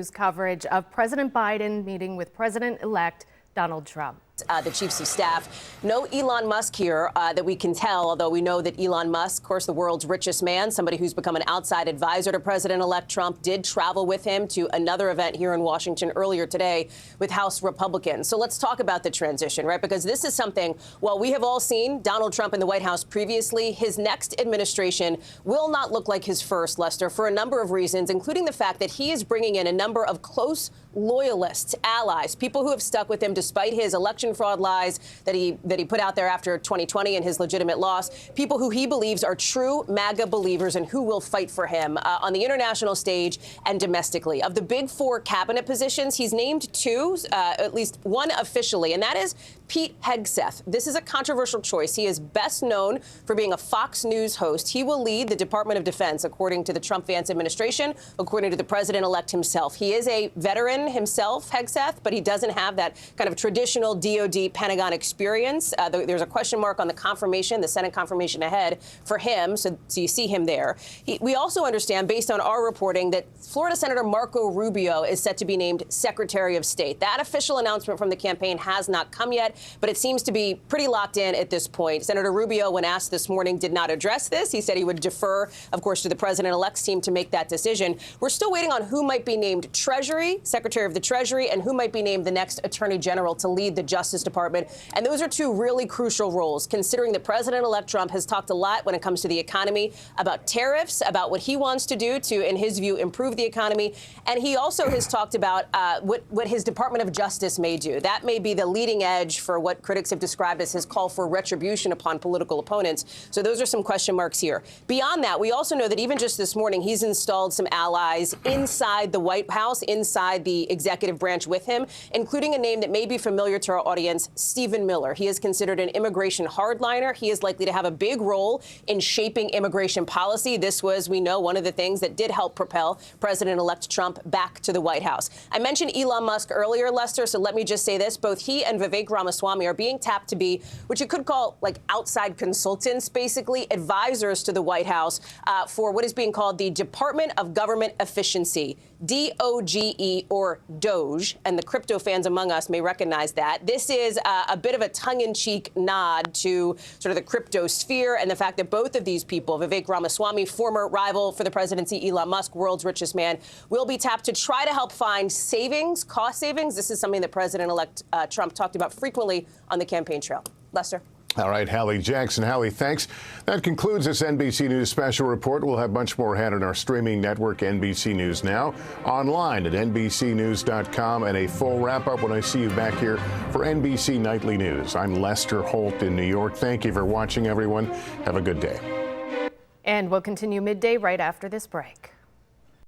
News coverage of President Biden meeting with President-elect Donald Trump. The chiefs of staff. No Elon Musk here that we can tell, although we know that Elon Musk, of course, the world's richest man, somebody who's become an outside advisor to President-elect Trump, did travel with him to another event here in Washington earlier today with House Republicans. So let's talk about the transition, right? Because this is something, well, we have all seen Donald Trump in the White House previously. His next administration will not look like his first, Lester, for a number of reasons, including the fact that he is bringing in a number of close loyalists, allies, people who have stuck with him despite his election fraud lies that he put out there after 2020 and his legitimate loss, people who he believes are true MAGA believers and who will fight for him on the international stage and domestically. Of the big four cabinet positions, he's named two, at least one officially, and that is Pete Hegseth. This is a controversial choice. He is best known for being a Fox News host. He will lead the Department of Defense, according to the Trump-Vance administration, according to the president-elect himself. He is a veteran himself, Hegseth, but he doesn't have that kind of traditional DOD Pentagon experience. There's a question mark on the confirmation, the Senate confirmation ahead for him, so you see him there. We also understand, based on our reporting, that Florida Senator Marco Rubio is set to be named Secretary of State. That official announcement from the campaign has not come yet, but it seems to be pretty locked in at this point. Senator Rubio, when asked this morning, did not address this. He said he would defer, of course, to the president-elect's team to make that decision. We're still waiting on who might be named Treasury, Secretary of the Treasury, and who might be named the next Attorney General to lead the Justice Department. And those are two really crucial roles, considering that President-elect Trump has talked a lot when it comes to the economy, about tariffs, about what he wants to do to, in his view, improve the economy. And he also has talked about what his Department of Justice may do. That may be the leading edge for what critics have described as his call for retribution upon political opponents. So those are some question marks here. Beyond that, we also know that even just this morning, he's installed some allies inside the White House, inside the executive branch with him, including a name that may be familiar to our audience, Stephen Miller. He is considered an immigration hardliner. He is likely to have a big role in shaping immigration policy. This was, we know, one of the things that did help propel President-elect Trump back to the White House. I mentioned Elon Musk earlier, Lester, so let me just say this. Both he and Vivek Ramaswamy are being tapped to be what you could call like outside consultants, basically advisors to the White House for what is being called the Department of Government Efficiency, DOGE or Doge, and the crypto fans among us may recognize that. This is a bit of a tongue-in-cheek nod to sort of the crypto sphere and the fact that both of these people, Vivek Ramaswamy, former rival for the presidency, Elon Musk, world's richest man, will be tapped to try to help find savings, cost savings. This is something that President-elect Trump talked about frequently on the campaign trail. Lester. All right, Hallie Jackson. Hallie, thanks. That concludes this NBC News special report. We'll have much more ahead on our streaming network, NBC News Now, online at NBCnews.com, and a full wrap-up when I see you back here for NBC Nightly News. I'm Lester Holt in New York. Thank you for watching, everyone. Have a good day. And we'll continue midday right after this break.